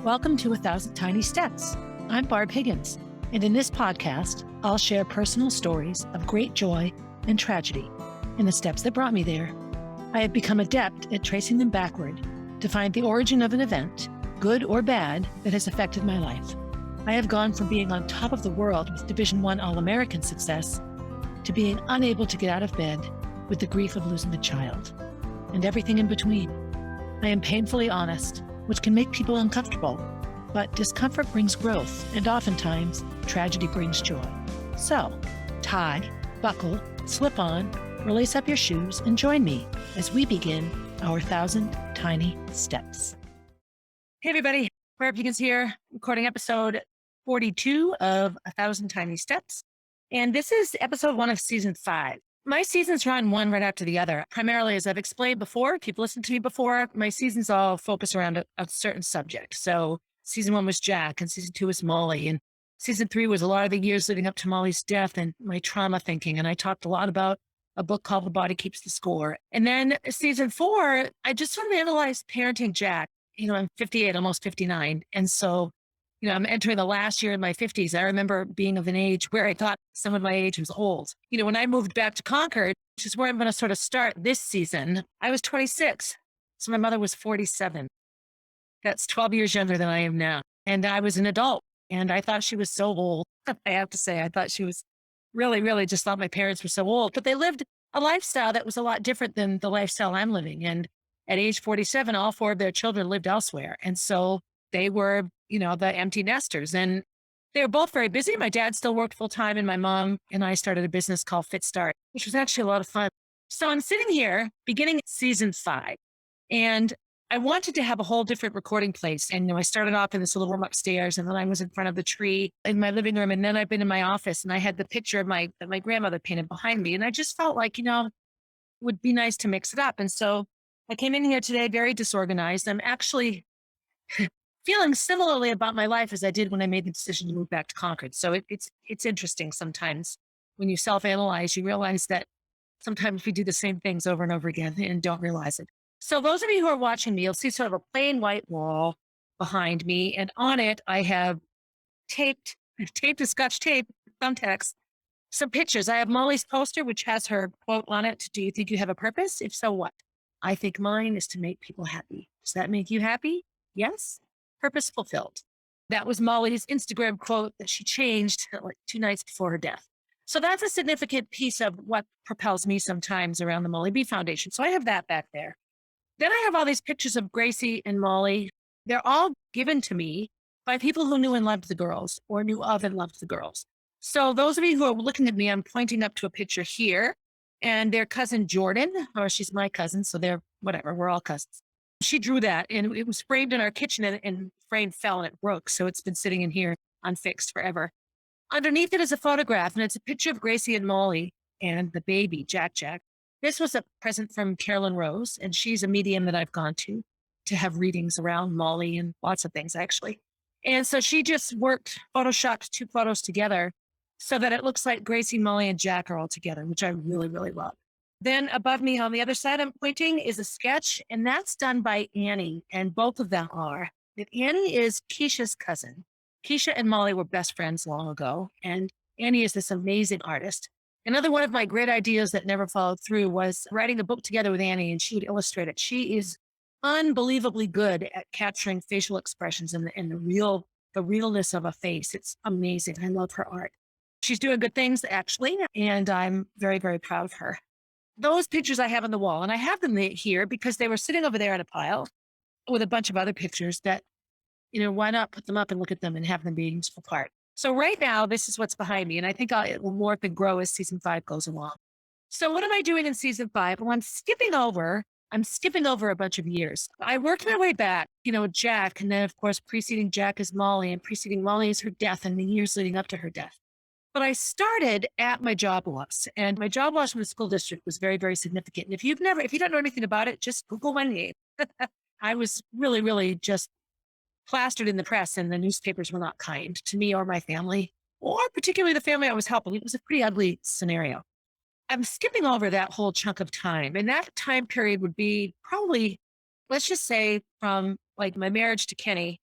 Welcome to 1,000 Tiny Steps. I'm Barb Higgins, and in this podcast, I'll share personal stories of great joy and tragedy and the steps that brought me there. I have become adept at tracing them backward to find the origin of an event, good or bad, that has affected my life. I have gone from being on top of the world with Division I All-American success to being unable to get out of bed with the grief of losing a child, and everything in between. I am painfully honest, which can make people uncomfortable, but discomfort brings growth, and oftentimes, tragedy brings joy. So, tie, buckle, slip on, or lace up your shoes and join me as we begin our 1,000 Tiny Steps. Hey everybody, Barb Higgins here, recording episode 42 of 1,000 Tiny Steps. And this is episode 1 of season 5. My seasons run one right after the other. Primarily, as I've explained before, if you've listened to me before, my seasons all focus around a certain subject. So season 1 was Jack, and season 2 was Molly, and season 3 was a lot of the years leading up to Molly's death and my trauma thinking. And I talked a lot about a book called The Body Keeps the Score. And then season 4, I just sort of analyzed parenting Jack. I'm 58, almost 59. And so I'm entering the last year in my 50s. I remember being of an age where I thought someone my age was old. When I moved back to Concord, which is where I'm going to sort of start this season, I was 26. So my mother was 47. That's 12 years younger than I am now. And I was an adult. And I thought she was so old. I have to say, I thought she was really just thought my parents were so old. But they lived a lifestyle that was a lot different than the lifestyle I'm living. And at age 47, all 4 of their children lived elsewhere. And so they were, the empty nesters. And they were both very busy. My dad still worked full time, and my mom and I started a business called Fit Start, which was actually a lot of fun. So I'm sitting here beginning season 5, and I wanted to have a whole different recording place. And I started off in this little room upstairs, and then I was in front of the tree in my living room. And then I've been in my office, and I had the picture of that my grandmother painted behind me. And I just felt like, it would be nice to mix it up. And so I came in here today very disorganized. I'm actually feeling similarly about my life as I did when I made the decision to move back to Concord. So it's interesting sometimes when you self-analyze, you realize that sometimes we do the same things over and over again and don't realize it. So those of you who are watching me, you'll see sort of a plain white wall behind me. And on it, I have taped to Scotch tape, thumbtacks, some pictures. I have Molly's poster, which has her quote on it. Do you think you have a purpose? If so, what? I think mine is to make people happy. Does that make you happy? Yes. Purpose fulfilled. That was Molly's Instagram quote that she changed like 2 nights before her death. So that's a significant piece of what propels me sometimes around the Molly B Foundation. So I have that back there. Then I have all these pictures of Gracie and Molly. They're all given to me by people who knew and loved the girls, or knew of and loved the girls. So those of you who are looking at me, I'm pointing up to a picture here, and their cousin Jordan, or she's my cousin, so they're whatever, we're all cousins. She drew that, and it was framed in our kitchen, and frame fell and it broke. So it's been sitting in here unfixed forever. Underneath it is a photograph, and it's a picture of Gracie and Molly and the baby, Jack. This was a present from Carolyn Rose, and she's a medium that I've gone to have readings around Molly and lots of things, actually. And so she just photoshopped 2 photos together so that it looks like Gracie, Molly, and Jack are all together, which I really love. Then above me on the other side I'm pointing is a sketch, and that's done by Annie, and both of them are. Annie is Keisha's cousin. Keisha and Molly were best friends long ago, and Annie is this amazing artist. Another one of my great ideas that never followed through was writing a book together with Annie, and she would illustrate it. She is unbelievably good at capturing facial expressions and the realness of a face. It's amazing. I love her art. She's doing good things, actually, and I'm very proud of her. Those pictures I have on the wall, and I have them here because they were sitting over there in a pile with a bunch of other pictures that, why not put them up and look at them and have them be a useful part. So right now, this is what's behind me, and I think it will morph and grow as season 5 goes along. So what am I doing in season 5? Well, I'm skipping over a bunch of years. I worked my way back, Jack, and then of course, preceding Jack is Molly, and preceding Molly is her death and the years leading up to her death. But I started at my job loss, and my job loss from the school district was very significant. And if you don't know anything about it, just Google my name. I was really just plastered in the press, and the newspapers were not kind to me or my family, or particularly the family I was helping. It was a pretty ugly scenario. I'm skipping over that whole chunk of time. And that time period would be probably, let's just say from like my marriage to Kenny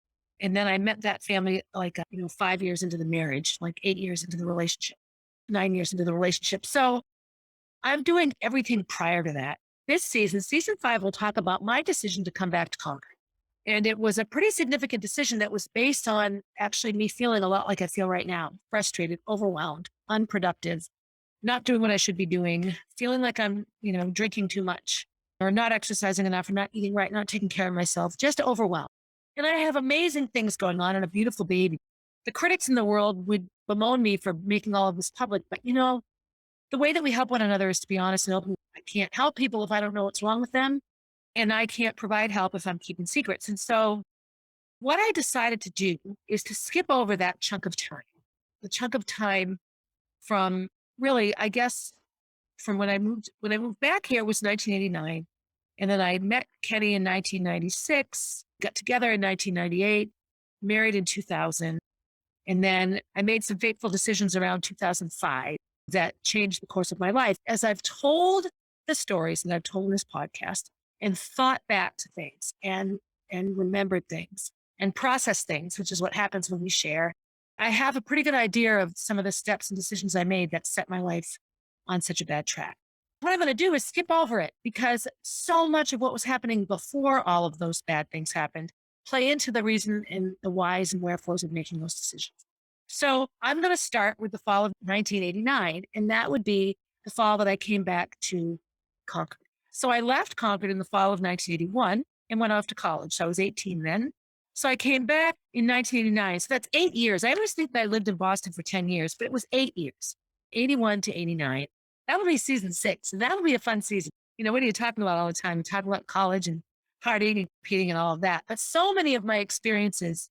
And then I met that family like, 5 years into the marriage, like 8 years into the relationship, 9 years into the relationship. So I'm doing everything prior to that. This season, season five, will talk about my decision to come back to Concord. And it was a pretty significant decision that was based on actually me feeling a lot like I feel right now: frustrated, overwhelmed, unproductive, not doing what I should be doing, feeling like I'm, drinking too much or not exercising enough or not eating right, not taking care of myself, just overwhelmed. And I have amazing things going on and a beautiful baby. The critics in the world would bemoan me for making all of this public, but the way that we help one another is to be honest and open. I can't help people if I don't know what's wrong with them, and I can't provide help if I'm keeping secrets. And so what I decided to do is to skip over that chunk of time, the chunk of time from, really, I guess, from when I moved back here was 1989. And then I met Kenny in 1996, got together in 1998, married in 2000. And then I made some fateful decisions around 2005 that changed the course of my life. As I've told the stories that I've told in this podcast and thought back to things and remembered things and processed things, which is what happens when we share, I have a pretty good idea of some of the steps and decisions I made that set my life on such a bad track. What I'm going to do is skip over it because so much of what was happening before all of those bad things happened play into the reason and the whys and wherefores of making those decisions. So I'm going to start with the fall of 1989, and that would be the fall that I came back to Concord. So I left Concord in the fall of 1981 and went off to college. So I was 18 then. So I came back in 1989. So that's 8 years. I always think that I lived in Boston for 10 years, but it was 8 years, 81 to 89. That would be season six. And that would be a fun season. What are you talking about all the time? You're talking about college and partying and competing and all of that. But so many of my experiences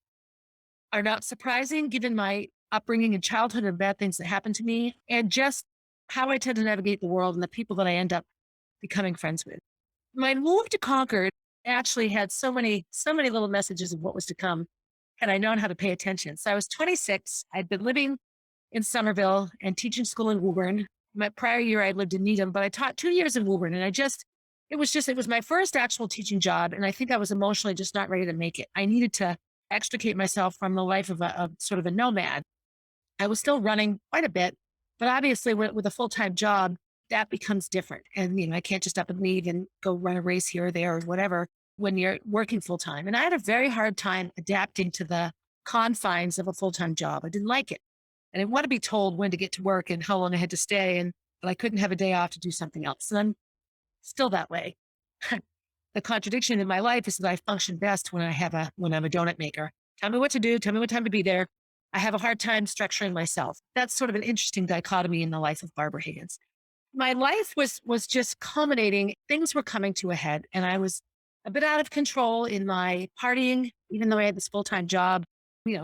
are not surprising given my upbringing and childhood and bad things that happened to me and just how I tend to navigate the world and the people that I end up becoming friends with. My move to Concord actually had so many little messages of what was to come had I known how to pay attention. So I was 26. I'd been living in Somerville and teaching school in Woburn. My prior year, I lived in Needham, but I taught 2 years in Woburn. And it was my first actual teaching job. And I think I was emotionally just not ready to make it. I needed to extricate myself from the life of a sort of a nomad. I was still running quite a bit, but obviously with a full-time job, that becomes different. And, I can't just up and leave and go run a race here or there or whatever when you're working full-time. And I had a very hard time adapting to the confines of a full-time job. I didn't like it. I didn't want to be told when to get to work and how long I had to stay, but I couldn't have a day off to do something else. And I'm still that way. The contradiction in my life is that I function best when I'm a donut maker. Tell me what to do. Tell me what time to be there. I have a hard time structuring myself. That's sort of an interesting dichotomy in the life of Barbara Higgins. My life was just culminating. Things were coming to a head, and I was a bit out of control in my partying, even though I had this full-time job,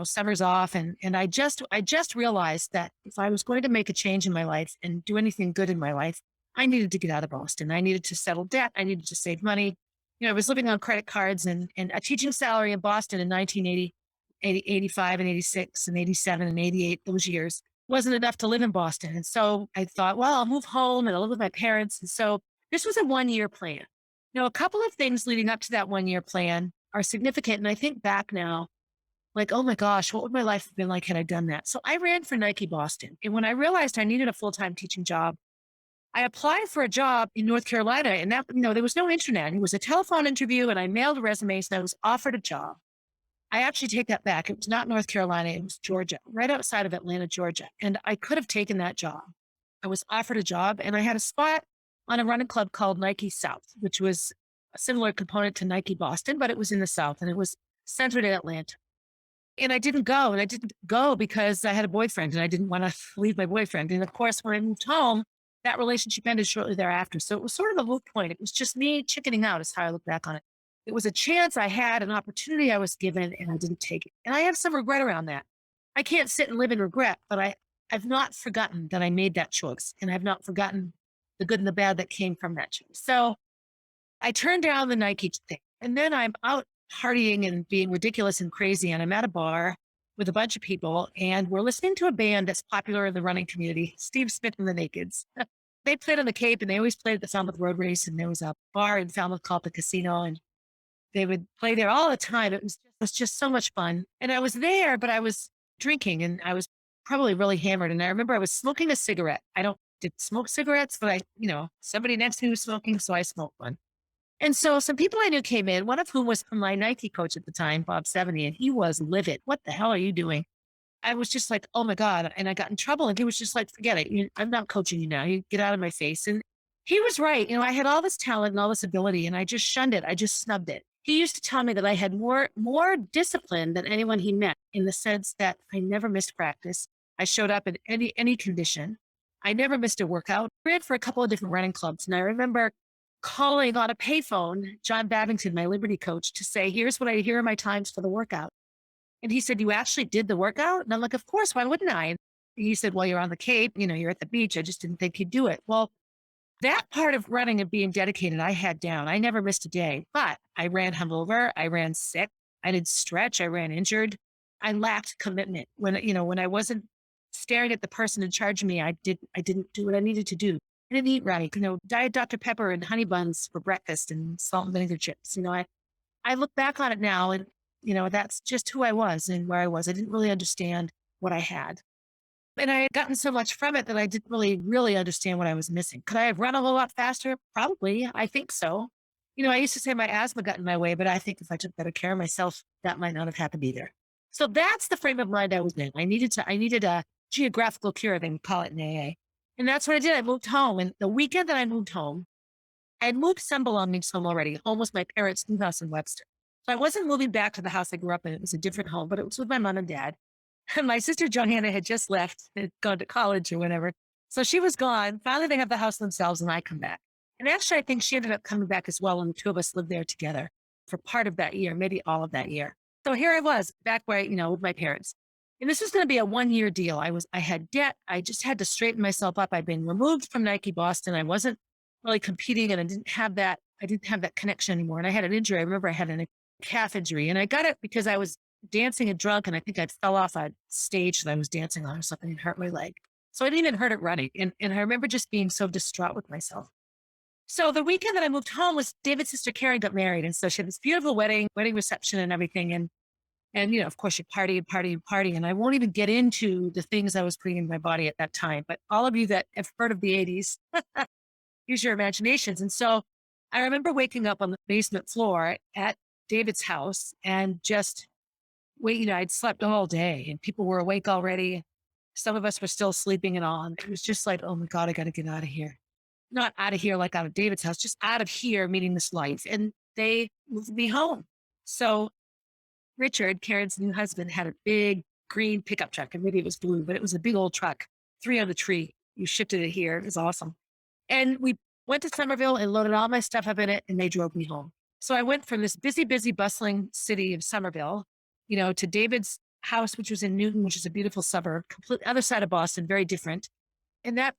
summers off. And I just realized that if I was going to make a change in my life and do anything good in my life, I needed to get out of Boston. I needed to settle debt. I needed to save money. I was living on credit cards and a teaching salary in Boston in 1980, 85 and 86 and 87 and 88, those years wasn't enough to live in Boston. And so I thought, well, I'll move home and I'll live with my parents. And so this was a 1-year plan. A couple of things leading up to that 1-year plan are significant. And I think back now, like, oh my gosh, what would my life have been like had I done that? So I ran for Nike Boston. And when I realized I needed a full-time teaching job, I applied for a job in North Carolina, and that, there was no internet. It was a telephone interview, and I mailed resumes, and I was offered a job. I actually take that back. It was not North Carolina. It was Georgia, right outside of Atlanta, Georgia. And I could have taken that job. I was offered a job, and I had a spot on a running club called Nike South, which was a similar component to Nike Boston, but it was in the South, and it was centered in Atlanta. And I didn't go. And I didn't go because I had a boyfriend, and I didn't want to leave my boyfriend. And of course, when I moved home, that relationship ended shortly thereafter. So it was sort of a moot point. It was just me chickening out is how I look back on it. It was a chance I had, an opportunity I was given, and I didn't take it. And I have some regret around that. I can't sit and live in regret, but I've not forgotten that I made that choice, and I've not forgotten the good and the bad that came from that choice. So I turned down the Nike thing, and then I'm out partying and being ridiculous and crazy, and I'm at a bar with a bunch of people, and we're listening to a band that's popular in the running community, Steve Smith and the Nakeds. They played on the Cape, and they always played at the Falmouth Road Race, and there was a bar in Falmouth called the Casino, and they would play there all the time. It was just was just so much fun. And I was there, but I was drinking and I was probably really hammered. And I remember I was smoking a cigarette. I don't did smoke cigarettes, but somebody next to me was smoking, so I smoked one. And so some people I knew came in, one of whom was my Nike coach at the time, Bob 70, and he was livid. What the hell are you doing? I was just like, oh my God. And I got in trouble. And he was just like, forget it. I'm not coaching you now. You get out of my face. And he was right. I had all this talent and all this ability, and I just shunned it. I just snubbed it. He used to tell me that I had more discipline than anyone he met, in the sense that I never missed practice. I showed up in any condition. I never missed a workout. I ran for a couple of different running clubs. And I remember calling on a payphone, John Babington, my Liberty coach, to say, here are my times for the workout. And he said, you actually did the workout? And I'm like, of course, why wouldn't I? And he said, well, you're on the Cape, you're at the beach. I just didn't think you'd do it. Well, that part of running and being dedicated, I had down. I never missed a day, but I ran hungover. I ran sick. I didn't stretch. I ran injured. I lacked commitment. When I wasn't staring at the person in charge of me, I didn't do what I needed to do. I didn't eat right. Diet Dr. Pepper and honey buns for breakfast and salt and vinegar chips. I look back on it now, and that's just who I was and where I was. I didn't really understand what I had. And I had gotten so much from it that I didn't really understand what I was missing. Could I have run a whole lot faster? Probably. I think so. I used to say my asthma got in my way, but I think if I took better care of myself, that might not have happened either. So that's the frame of mind I was in. I needed a geographical cure, they would call it in AA. And that's what I did. I moved home. And the weekend that I moved home, I had moved some belongings home already. Home was my parents' new house in Webster. So I wasn't moving back to the house I grew up in. It was a different home, but it was with my mom and dad. And my sister Johanna had just left, had gone to college or whatever. So she was gone. Finally, they have the house themselves, and I come back. And actually, I think she ended up coming back as well. And the two of us lived there together for part of that year, maybe all of that year. So here I was back where, with my parents. And this was going to be a 1-year deal. I had debt. I just had to straighten myself up. I'd been removed from Nike Boston. I wasn't really competing, and I didn't have that connection anymore. And I had an injury. I remember I had a calf injury, and I got it because I was dancing and drunk, and I think I fell off a stage that I was dancing on or something and hurt my leg. So I didn't even hurt it running. And I remember just being so distraught with myself. So the weekend that I moved home was David's sister Karen got married. And so she had this beautiful wedding reception and everything. And of course you party. And I won't even get into the things I was putting in my body at that time. But all of you that have heard of the 80s, use your imaginations. And so I remember waking up on the basement floor at David's house and just I'd slept all day and people were awake already. Some of us were still sleeping and all. And it was just like, oh my God, I got to get out of here. Not out of here, like out of David's house, just out of here, meeting this life. And they moved me home. So Richard, Karen's new husband, had a big green pickup truck, and maybe it was blue, but it was a big old truck, 3 on the tree. You shifted it here. It was awesome. And we went to Somerville and loaded all my stuff up in it, and they drove me home. So I went from this busy, bustling city of Somerville, to David's house, which was in Newton, which is a beautiful suburb, complete other side of Boston, very different. And that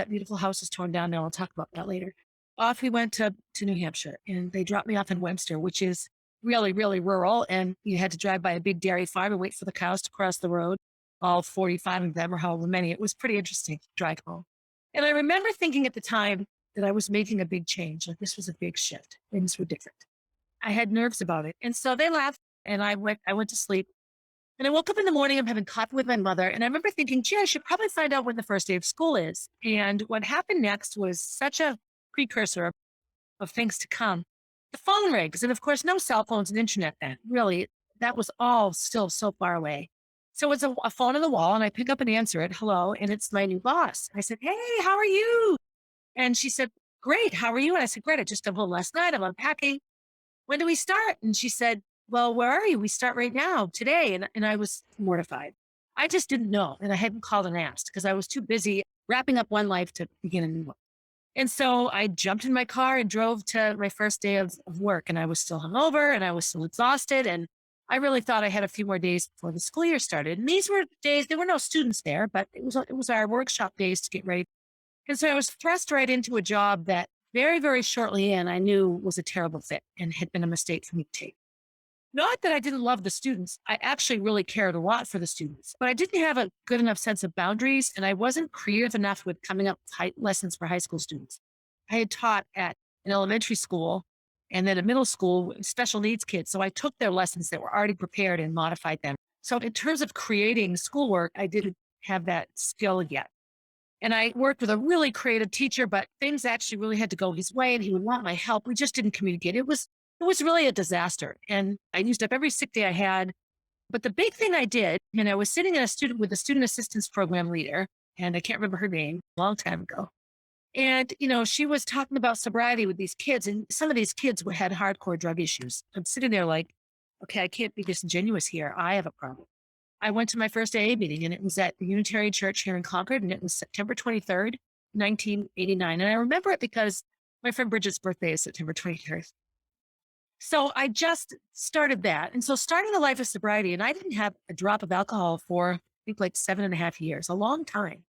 beautiful house is torn down now. I'll talk about that later. Off we went to New Hampshire, and they dropped me off in Webster, which is really, really rural. And you had to drive by a big dairy farm and wait for the cows to cross the road, all 45 of them or however many. It was pretty interesting to drive home. And I remember thinking at the time that I was making a big change. Like this was a big shift. Things were different. I had nerves about it. And so they left, and I went to sleep. And I woke up in the morning, I'm having coffee with my mother. And I remember thinking, gee, I should probably find out when the first day of school is. And what happened next was such a precursor of things to come. The phone rings. And of course, no cell phones and internet then. Really, that was all still so far away. So it's a phone on the wall, and I pick up and answer it. Hello. And it's my new boss. I said, hey, how are you? And she said, great. How are you? And I said, great. I just got home last night. I'm unpacking. When do we start? And she said, well, where are you? We start right now, today. And I was mortified. I just didn't know. And I hadn't called and asked because I was too busy wrapping up one life to begin a new one. And so I jumped in my car and drove to my first day of work. And I was still hungover and I was still exhausted. And I really thought I had a few more days before the school year started. And these were days, there were no students there, but it was our workshop days to get ready. And so I was thrust right into a job that very, very shortly in, I knew was a terrible fit and had been a mistake for me to take. Not that I didn't love the students. I actually really cared a lot for the students, but I didn't have a good enough sense of boundaries, and I wasn't creative enough with coming up with lessons for high school students. I had taught at an elementary school, and then a middle school special needs kids. So I took their lessons that were already prepared and modified them. So in terms of creating schoolwork, I didn't have that skill yet. And I worked with a really creative teacher, but things actually really had to go his way and he would want my help. We just didn't communicate. It was really a disaster. And I used up every sick day I had. But the big thing I did, and I was sitting with a student assistance program leader, and I can't remember her name, a long time ago. And, she was talking about sobriety with these kids, and some of these kids had hardcore drug issues. I'm sitting there like, okay, I can't be disingenuous here. I have a problem. I went to my first AA meeting, and it was at the Unitarian Church here in Concord, and it was September 23rd, 1989. And I remember it because my friend Bridget's birthday is September 23rd. So I just started that. And so starting a life of sobriety, and I didn't have a drop of alcohol for, I think, like 7.5 years, a long time.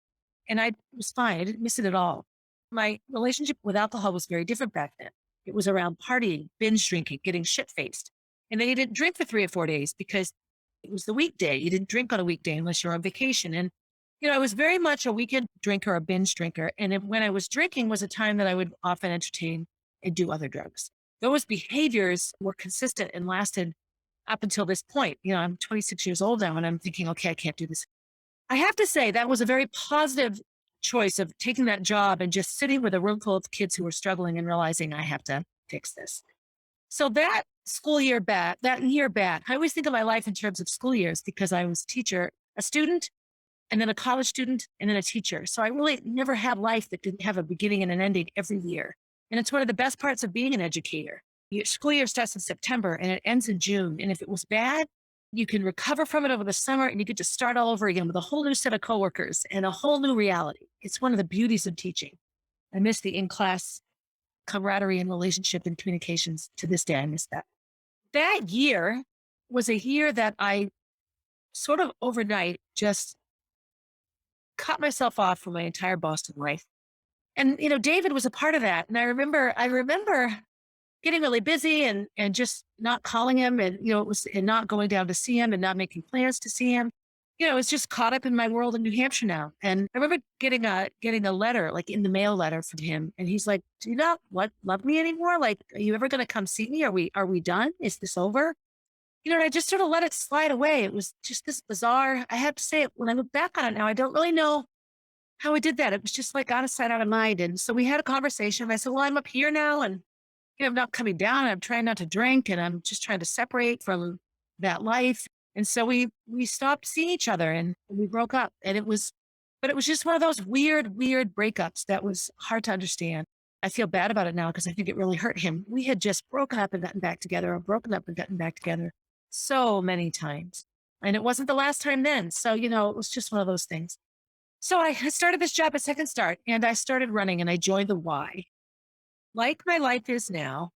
And I was fine. I didn't miss it at all. My relationship with alcohol was very different back then. It was around partying, binge drinking, getting shit-faced. And then you didn't drink for 3 or 4 days because it was the weekday. You didn't drink on a weekday unless you're on vacation. And, I was very much a weekend drinker, a binge drinker. And when I was drinking was a time that I would often entertain and do other drugs. Those behaviors were consistent and lasted up until this point. I'm 26 years old now and I'm thinking, okay, I can't do this. I have to say that was a very positive choice of taking that job and just sitting with a room full of kids who were struggling and realizing I have to fix this. So that year back, I always think of my life in terms of school years because I was a student, and then a college student, and then a teacher. So I really never had life that didn't have a beginning and an ending every year. And it's one of the best parts of being an educator. Your school year starts in September and it ends in June. And if it was bad, you can recover from it over the summer and you get to start all over again with a whole new set of coworkers and a whole new reality. It's one of the beauties of teaching. I miss the in-class camaraderie and relationship and communications to this day. I miss that. That year was a year that I sort of overnight just cut myself off from my entire Boston life. And, David was a part of that. And I remember getting really busy and just not calling him and, and not going down to see him and not making plans to see him. I was just caught up in my world in New Hampshire now. And I remember getting a letter, like in the mail letter from him. And he's like, do you not love me anymore? Like, are you ever going to come see me? Are we done? Is this over? And I just sort of let it slide away. It was just this bizarre, I have to say it, when I look back on it now, I don't really know how I did that. It was just like out of sight, out of mind. And so we had a conversation. I said, well, I'm up here now and I'm not coming down. I'm trying not to drink and I'm just trying to separate from that life. And so we stopped seeing each other and we broke up. And it was just one of those weird breakups that was hard to understand. I feel bad about it now because I think it really hurt him. We had just broken up and gotten back together or broken up and gotten back together so many times. And it wasn't the last time then. So, it was just one of those things. So I started this job at Second Start and I started running and I joined the Y. Like my life is now,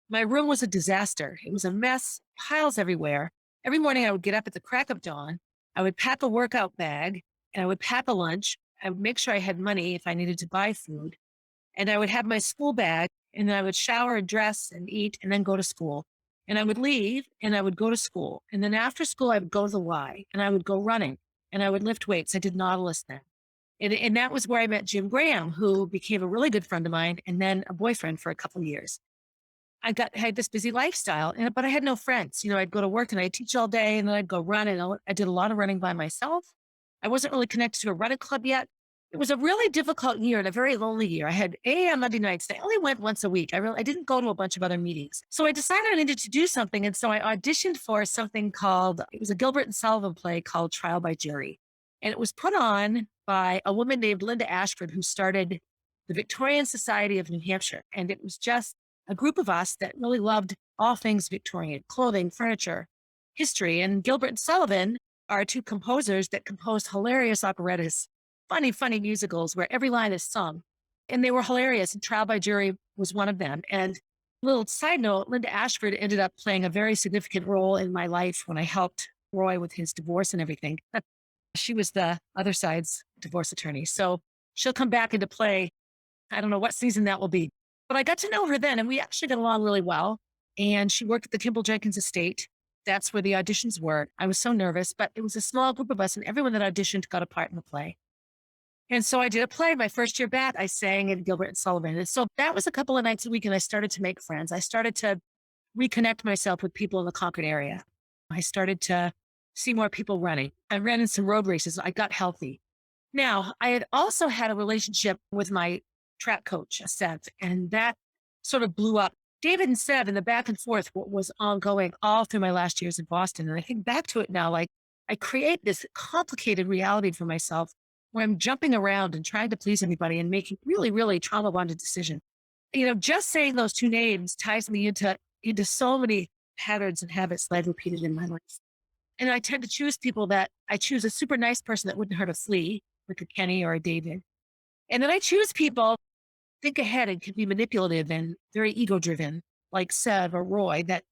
my room was a disaster. It was a mess, piles everywhere. Every morning I would get up at the crack of dawn. I would pack a workout bag and I would pack a lunch. I would make sure I had money if I needed to buy food. And I would have my school bag and then I would shower and dress and eat and then go to school. And I would leave and I would go to school. And then after school, I would go to the Y and I would go running and I would lift weights. I did Nautilus then. And that was where I met Jim Graham, who became a really good friend of mine and then a boyfriend for a couple of years. I had this busy lifestyle, but I had no friends. I'd go to work and I'd teach all day and then I'd go run and I did a lot of running by myself. I wasn't really connected to a running club yet. It was a really difficult year and a very lonely year. I had AA on Monday nights. I only went once a week. I didn't go to a bunch of other meetings. So I decided I needed to do something. And so I auditioned for something it was a Gilbert and Sullivan play called Trial by Jury. And it was put on by a woman named Linda Ashford, who started the Victorian Society of New Hampshire. And it was just a group of us that really loved all things Victorian, clothing, furniture, history. And Gilbert and Sullivan are two composers that composed hilarious operettas, funny musicals where every line is sung. And they were hilarious. And Trial by Jury was one of them. And little side note, Linda Ashford ended up playing a very significant role in my life when I helped Roy with his divorce and everything. She was the other side's divorce attorney. So she'll come back into play. I don't know what season that will be. But I got to know her then, and we actually got along really well. And she worked at the Kimball Jenkins estate. That's where the auditions were. I was so nervous, but it was a small group of us, and everyone that auditioned got a part in the play. And so I did a play. My first year back, I sang at Gilbert and Sullivan. And so that was a couple of nights a week. And I started to make friends. I started to reconnect myself with people in the Concord area. I started to see more people running. I ran in some road races. I got healthy. Now, I had also had a relationship with my track coach, Seth, and that sort of blew up. David and Seth and the back and forth was ongoing all through my last years in Boston. And I think back to it now, like I create this complicated reality for myself where I'm jumping around and trying to please everybody and making really, really trauma bonded decisions. Just saying those two names ties me into so many patterns and habits that I've repeated in my life. And I tend to choose people that I choose a super nice person that wouldn't hurt a flea, like a Kenny or a David. And then I choose people think ahead and can be manipulative and very ego driven, like Sev or Roy. That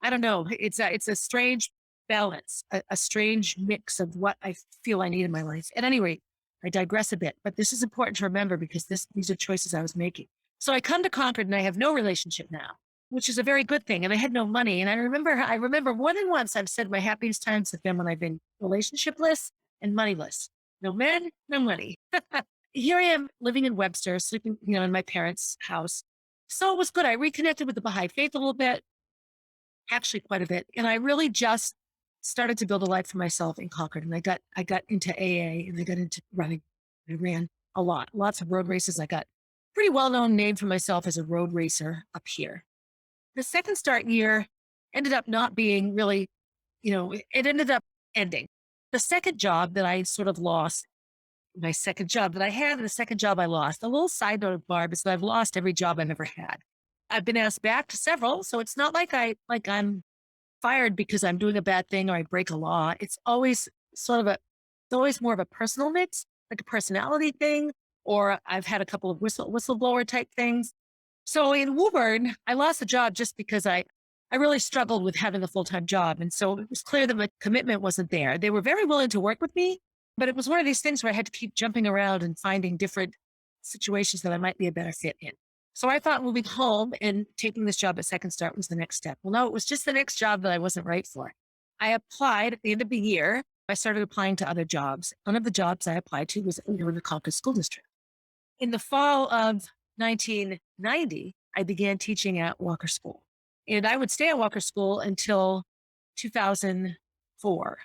I don't know. It's a strange balance, a strange mix of what I feel I need in my life. At any rate, I digress a bit, but this is important to remember because these are choices I was making. So I come to Concord and I have no relationship now, which is a very good thing. And I had no money. And I remember more than once I've said my happiest times have been when I've been relationshipless and moneyless. No men, no money. Here I am living in Webster, sleeping, in my parents' house. So it was good. I reconnected with the Baha'i faith a little bit, actually quite a bit. And I really just started to build a life for myself in Concord. And I got into AA and I got into running. I ran a lot, lots of road races. I got pretty well-known name for myself as a road racer up here. The second start year ended up not being really, it ended up ending. The second job that I sort of lost, my second job that I had and the second job I lost. A little side note, Barb, is that I've lost every job I've ever had. I've been asked back to several, so it's not like I'm fired because I'm doing a bad thing or I break a law. It's always it's always more of a personal mix, like a personality thing, or I've had a couple of whistleblower type things. So in Woburn, I lost the job just because I really struggled with having a full-time job. And so it was clear that my commitment wasn't there. They were very willing to work with me, but it was one of these things where I had to keep jumping around and finding different situations that I might be a better fit in. So I thought moving home and taking this job at Second Start was the next step. Well, no, it was just the next job that I wasn't right for. I applied at the end of the year. I started applying to other jobs. One of the jobs I applied to was in the Concord School District. In the fall of 1990, I began teaching at Walker School. And I would stay at Walker School until 2004.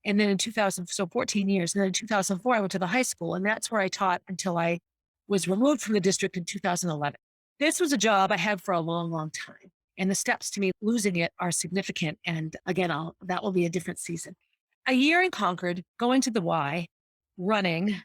And then in 2000, so 14 years. And then in 2004, I went to the high school. And that's where I taught until I was removed from the district in 2011. This was a job I had for a long, long time. And the steps to me losing it are significant. And again, that will be a different season. A year in Concord, going to the Y, running,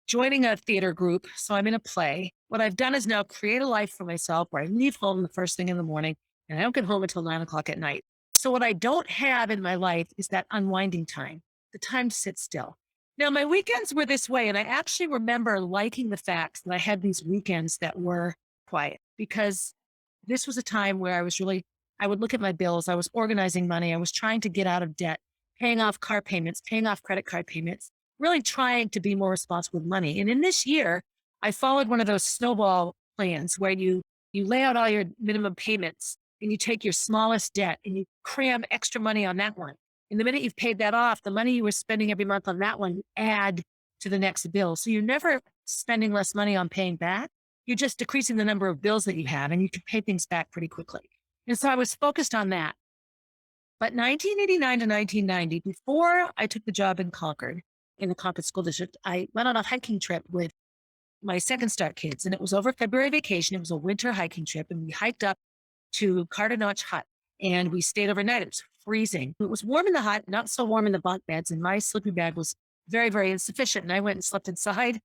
joining a theater group. So I'm in a play. What I've done is now create a life for myself where I leave home the first thing in the morning and I don't get home until 9 o'clock at night. So what I don't have in my life is that unwinding time, the time to sit still. Now, my weekends were this way. And I actually remember liking the fact that I had these weekends that were quiet because this was a time where I would look at my bills. I was organizing money. I was trying to get out of debt, paying off car payments, paying off credit card payments, really trying to be more responsible with money. And in this year, I followed one of those snowball plans where you lay out all your minimum payments and you take your smallest debt and you cram extra money on that one. And the minute you've paid that off, the money you were spending every month on that one, you add to the next bill. So you're never spending less money on paying back. You're just decreasing the number of bills that you have and you can pay things back pretty quickly. And so I was focused on that. But 1989 to 1990, before I took the job in Concord, in the Concord School District, I went on a hiking trip with my Second Start kids. And it was over February vacation. It was a winter hiking trip. And we hiked up to Carter Notch Hut and we stayed overnight. It was freezing. It was warm in the hut, not so warm in the bunk beds. And my sleeping bag was very, very insufficient. And I went and slept inside.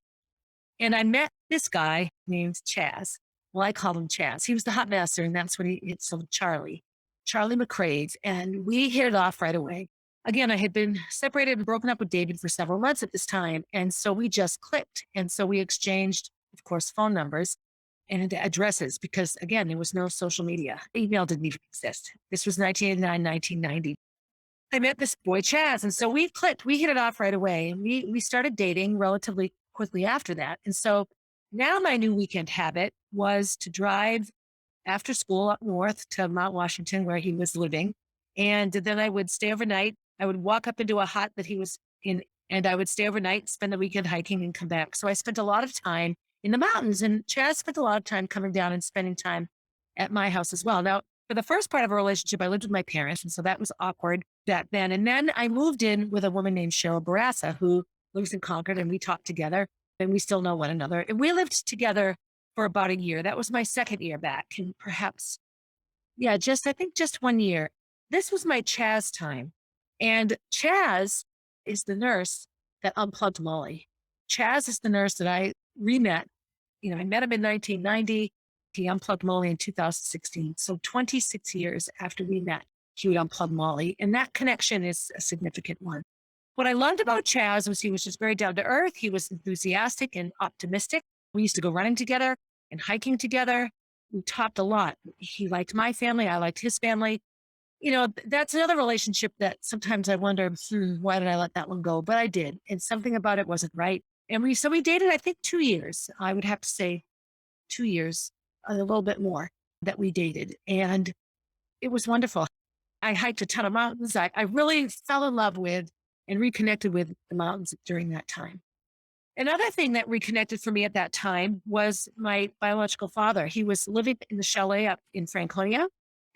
And I met this guy named Chaz. Well, I called him Chaz. He was the hut master, and that's what so Charlie McCrae. And we hit it off right away. Again, I had been separated and broken up with David for several months at this time. And so we just clicked. And so we exchanged, of course, phone numbers and addresses because, again, there was no social media. Email didn't even exist. This was 1989, 1990. I met this boy, Chaz. And so we clicked. We hit it off right away. And we started dating relatively quickly after that. And so now my new weekend habit was to drive after school up north to Mount Washington where he was living. And then I would stay overnight. I would walk up into a hut that he was in And I would stay overnight, spend the weekend hiking and come back. So I spent a lot of time in the mountains, and Chaz spent a lot of time coming down and spending time at my house as well. Now, for the first part of our relationship, I lived with my parents. And so that was awkward back then. And then I moved in with a woman named Cheryl Barassa, who lives in Concord, and we talked together and we still know one another. And we lived together for about a year. That was my second year back. And perhaps, yeah, I think just 1 year. This was my Chaz time. And Chaz is the nurse that unplugged Molly. Chaz is the nurse that I re-met. I met him in 1990. He unplugged Molly in 2016. So 26 years after we met, he would unplug Molly. And that connection is a significant one. What I loved about Chaz was he was just very down to earth. He was enthusiastic and optimistic. We used to go running together and hiking together. We talked a lot. He liked my family. I liked his family. That's another relationship that sometimes I wonder, why did I let that one go? But I did. And something about it wasn't right. And we dated, I think 2 years. I would have to say 2 years, a little bit more that we dated. And it was wonderful. I hiked a ton of mountains. I really fell in love with and reconnected with the mountains during that time. Another thing that reconnected for me at that time was my biological father. He was living in the chalet up in Franconia,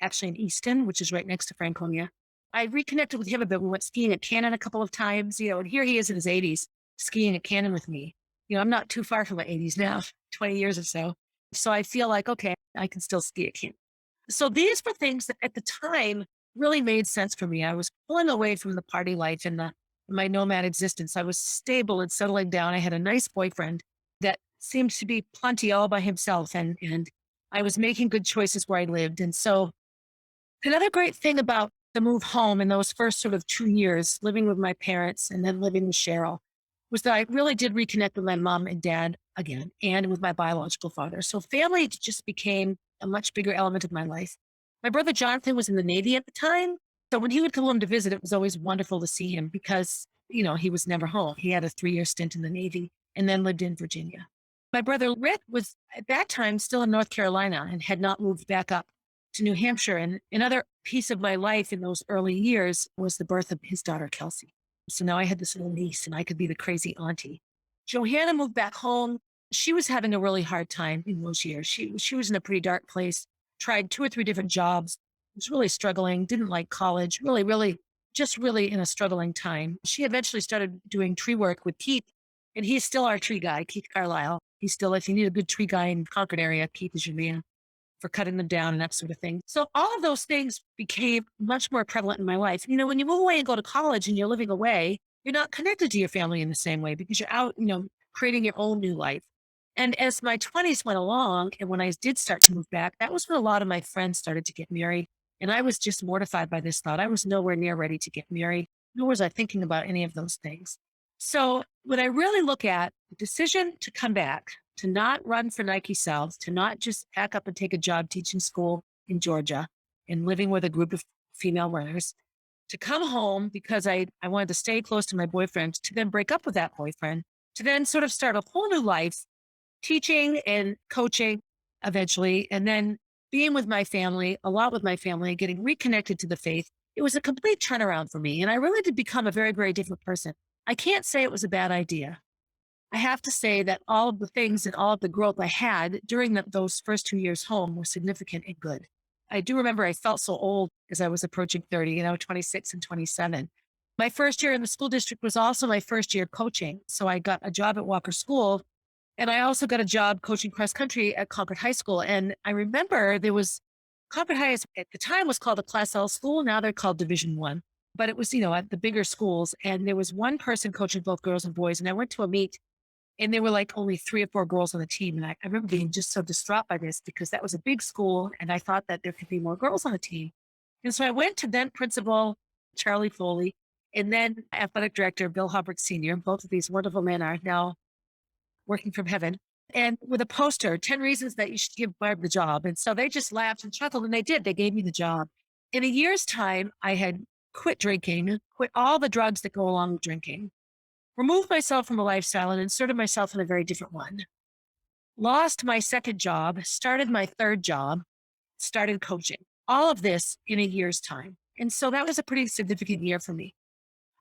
actually in Easton, which is right next to Franconia. I reconnected with him a bit. We went skiing at Cannon a couple of times, and here he is in his 80s skiing at Cannon with me. I'm not too far from my 80s now, 20 years or so. So I feel like, okay, I can still ski at Cannon. So these were things that at the time really made sense for me. I was pulling away from the party life and my nomad existence. I was stable and settling down. I had a nice boyfriend that seemed to be plenty all by himself. And I was making good choices where I lived. And so another great thing about the move home in those first sort of 2 years, living with my parents and then living with Cheryl, was that I really did reconnect with my mom and dad again and with my biological father. So family just became a much bigger element of my life. My brother Jonathan was in the Navy at the time. So when he would come home to visit, it was always wonderful to see him because, he was never home. He had a 3-year stint in the Navy and then lived in Virginia. My brother Rick was at that time still in North Carolina and had not moved back up to New Hampshire. And another piece of my life in those early years was the birth of his daughter, Kelsey. So now I had this little niece and I could be the crazy auntie. Johanna moved back home. She was having a really hard time in those years. She was in a pretty dark place, tried 2 or 3 different jobs, was really struggling, didn't like college, really in a struggling time. She eventually started doing tree work with Keith, and he's still our tree guy, Keith Carlisle. He's still, if you need a good tree guy in Concord area, Keith is your man for cutting them down and that sort of thing. So all of those things became much more prevalent in my life. When you move away and go to college and you're living away, you're not connected to your family in the same way because you're out, creating your own new life. And as my 20s went along, and when I did start to move back, that was when a lot of my friends started to get married. And I was just mortified by this thought. I was nowhere near ready to get married, nor was I thinking about any of those things. So when I really look at the decision to come back, to not run for Nike South, to not just pack up and take a job teaching school in Georgia and living with a group of female runners, to come home because I wanted to stay close to my boyfriend, to then break up with that boyfriend, to then sort of start a whole new life, teaching and coaching eventually, and then being with my family, a lot with my family, getting reconnected to the faith. It was a complete turnaround for me. And I really did become a very, very different person. I can't say it was a bad idea. I have to say that all of the things and all of the growth I had during those first 2 years home were significant and good. I do remember I felt so old as I was approaching 30, 26 and 27. My first year in the school district was also my first year coaching. So I got a job at Walker School, and I also got a job coaching cross country at Concord High School. And I remember Concord High at the time was called a Class L school. Now they're called Division I. But it was, at the bigger schools. And there was one person coaching both girls and boys. And I went to a meet, and there were like only 3 or 4 girls on the team. And I remember being just so distraught by this because that was a big school. And I thought that there could be more girls on the team. And so I went to then principal Charlie Foley and then athletic director Bill Hubbard Sr. Both of these wonderful men are now working from heaven. And with a poster, 10 reasons that you should give Barb the job. And so they just laughed and chuckled, and they did. They gave me the job. In a year's time, I had quit drinking, quit all the drugs that go along with drinking, removed myself from a lifestyle and inserted myself in a very different one. Lost my second job, started my third job, started coaching. All of this in a year's time. And so that was a pretty significant year for me.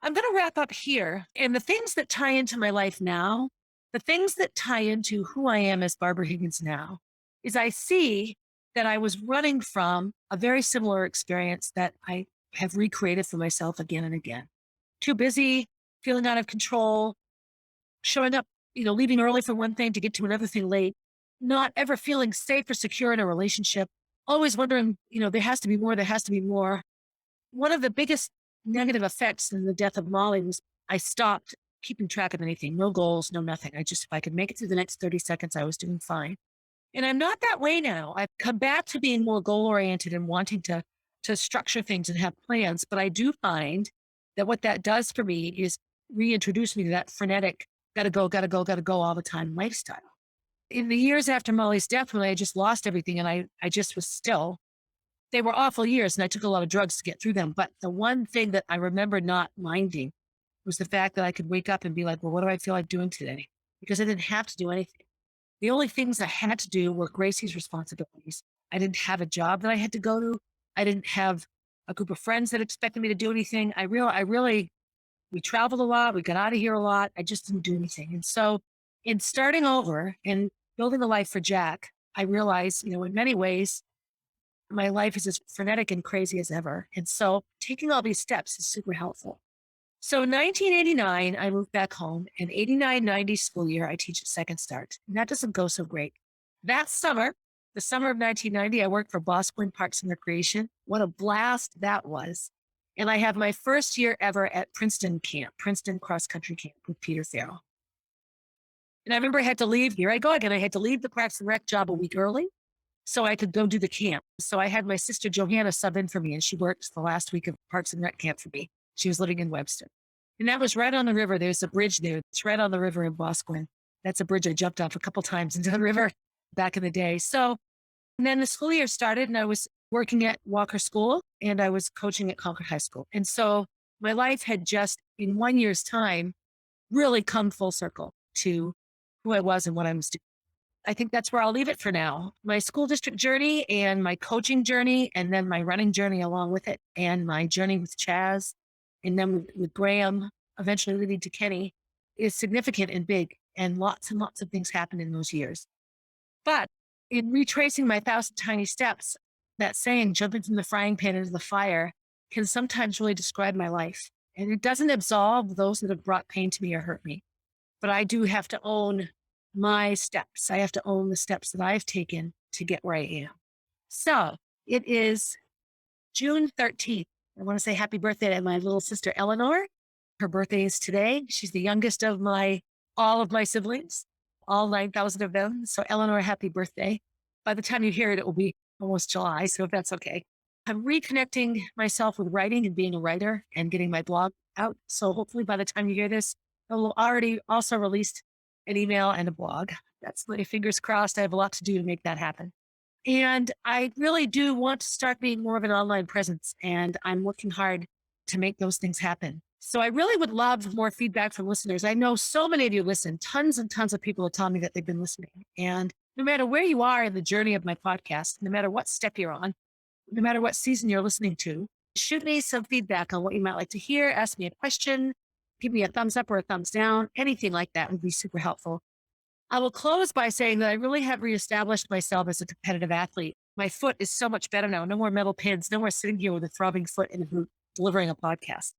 I'm going to wrap up here. And the things that tie into my life now, the things that tie into who I am as Barbara Higgins now, is I see that I was running from a very similar experience that I have recreated for myself again and again. Too busy, feeling out of control, showing up, leaving early for one thing to get to another thing late, not ever feeling safe or secure in a relationship, always wondering, there has to be more, there has to be more. One of the biggest negative effects in the death of Molly was I stopped keeping track of anything, no goals, no nothing. If I could make it through the next 30 seconds, I was doing fine. And I'm not that way now. I've come back to being more goal oriented and wanting to structure things and have plans. But I do find that what that does for me is reintroduce me to that frenetic, gotta go, gotta go, gotta go all the time lifestyle. In the years after Molly's death, when I just lost everything and I just was still, they were awful years and I took a lot of drugs to get through them. But the one thing that I remember not minding was the fact that I could wake up and be like, well, what do I feel like doing today? Because I didn't have to do anything. The only things I had to do were Gracie's responsibilities. I didn't have a job that I had to go to. I didn't have a group of friends that expected me to do anything. We traveled a lot. We got out of here a lot. I just didn't do anything. And so in starting over and building a life for Jack, I realized, in many ways, my life is as frenetic and crazy as ever. And so taking all these steps is super helpful. So in 1989, I moved back home, and 89-90 school year, I teach at Second Start. And that doesn't go so great. That summer, the summer of 1990, I worked for Bosquen Parks and Recreation. What a blast that was. And I have my first year ever at Princeton Cross Country Camp with Peter Farrell. And I remember I had to leave, here I go again, I had to leave the Parks and Rec job a week early so I could go do the camp. So I had my sister Johanna sub in for me, and she worked the last week of Parks and Rec camp for me. She was living in Webster. And that was right on the river. There's a bridge there. It's right on the river in Bosquen. That's a bridge I jumped off a couple times into the river back in the day. So, and then the school year started and I was working at Walker School and I was coaching at Concord High School. And so my life had just in 1 year's time really come full circle to who I was and what I was doing. I think that's where I'll leave it for now. My school district journey and my coaching journey, and then my running journey along with it, and my journey with Chaz, and then with Graham, eventually leading to Kenny, is significant and big. And lots of things happened in those years. But in retracing my 1,000 tiny steps, that saying, jumping from the frying pan into the fire, can sometimes really describe my life. And it doesn't absolve those that have brought pain to me or hurt me. But I do have to own my steps. I have to own the steps that I've taken to get where I am. So it is June 13th. I want to say happy birthday to my little sister, Eleanor. Her birthday is today. She's the youngest of all of my siblings, all 9,000 of them. So Eleanor, happy birthday. By the time you hear it, it will be almost July. So if that's okay. I'm reconnecting myself with writing and being a writer and getting my blog out. So hopefully by the time you hear this, I will already also released an email and a blog. That's my fingers crossed. I have a lot to do to make that happen. And I really do want to start being more of an online presence, and I'm working hard to make those things happen. So I really would love more feedback from listeners. I know so many of you listen. Tons and tons of people have told me that they've been listening. And no matter where you are in the journey of my podcast, no matter what step you're on, no matter what season you're listening to, shoot me some feedback on what you might like to hear. Ask me a question, give me a thumbs up or a thumbs down. Anything like that would be super helpful. I will close by saying that I really have reestablished myself as a competitive athlete. My foot is so much better now. No more metal pins, no more sitting here with a throbbing foot in a boot delivering a podcast.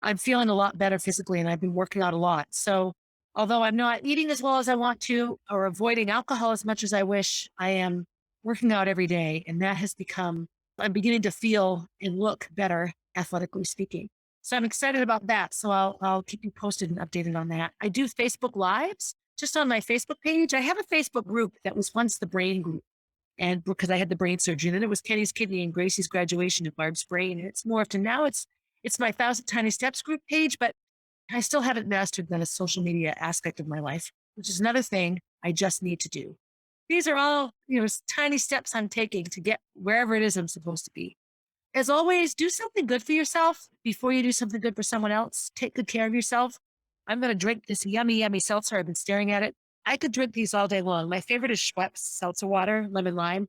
I'm feeling a lot better physically and I've been working out a lot. So although I'm not eating as well as I want to or avoiding alcohol as much as I wish, I am working out every day. And that has become, I'm beginning to feel and look better, athletically speaking. So I'm excited about that. So I'll keep you posted and updated on that. I do Facebook Lives. Just on my Facebook page, I have a Facebook group that was once the brain group. And because I had the brain surgery, and then it was Kenny's kidney and Gracie's graduation of Barb's brain. And it's morphed. And now it's my 1,000 Tiny Steps group page, but I still haven't mastered the social media aspect of my life, which is another thing I just need to do. These are all, tiny steps I'm taking to get wherever it is I'm supposed to be. As always, do something good for yourself before you do something good for someone else. Take good care of yourself. I'm going to drink this yummy, yummy seltzer. I've been staring at it. I could drink these all day long. My favorite is Schweppes seltzer water, lemon lime.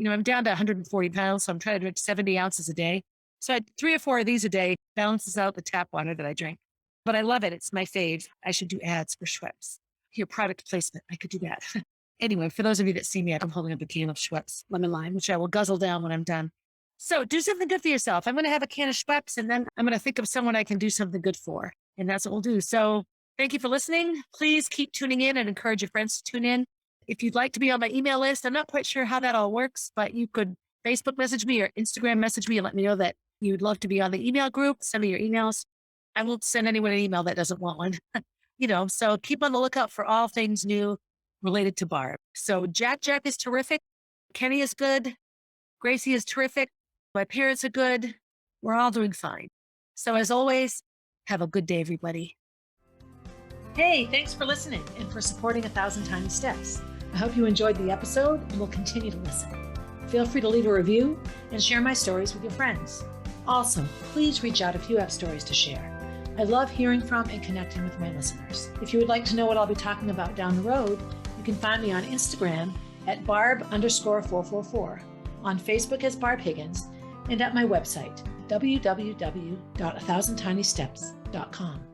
I'm down to 140 pounds, so I'm trying to drink 70 ounces a day. So I had 3 or 4 of these a day, balances out the tap water that I drink. But I love it. It's my fave. I should do ads for Schweppes. Here, product placement. I could do that. Anyway, for those of you that see me, I'm holding up a can of Schweppes lemon lime, which I will guzzle down when I'm done. So do something good for yourself. I'm going to have a can of Schweppes, and then I'm going to think of someone I can do something good for. And that's what we'll do. So thank you for listening. Please keep tuning in and encourage your friends to tune in. If you'd like to be on my email list, I'm not quite sure how that all works, but you could Facebook message me or Instagram message me and let me know that you'd love to be on the email group. Send me your emails. I won't send anyone an email that doesn't want one. So keep on the lookout for all things new related to Barb. So Jack is terrific. Kenny is good. Gracie is terrific. My parents are good. We're all doing fine. So as always, have a good day, everybody. Hey, thanks for listening and for supporting 1,000 Tiny Steps. I hope you enjoyed the episode and will continue to listen. Feel free to leave a review and share my stories with your friends. Also, please reach out if you have stories to share. I love hearing from and connecting with my listeners. If you would like to know what I'll be talking about down the road, you can find me on Instagram at barb_444, on Facebook as Barb Higgins, and at my website, www.1000tinysteps.com.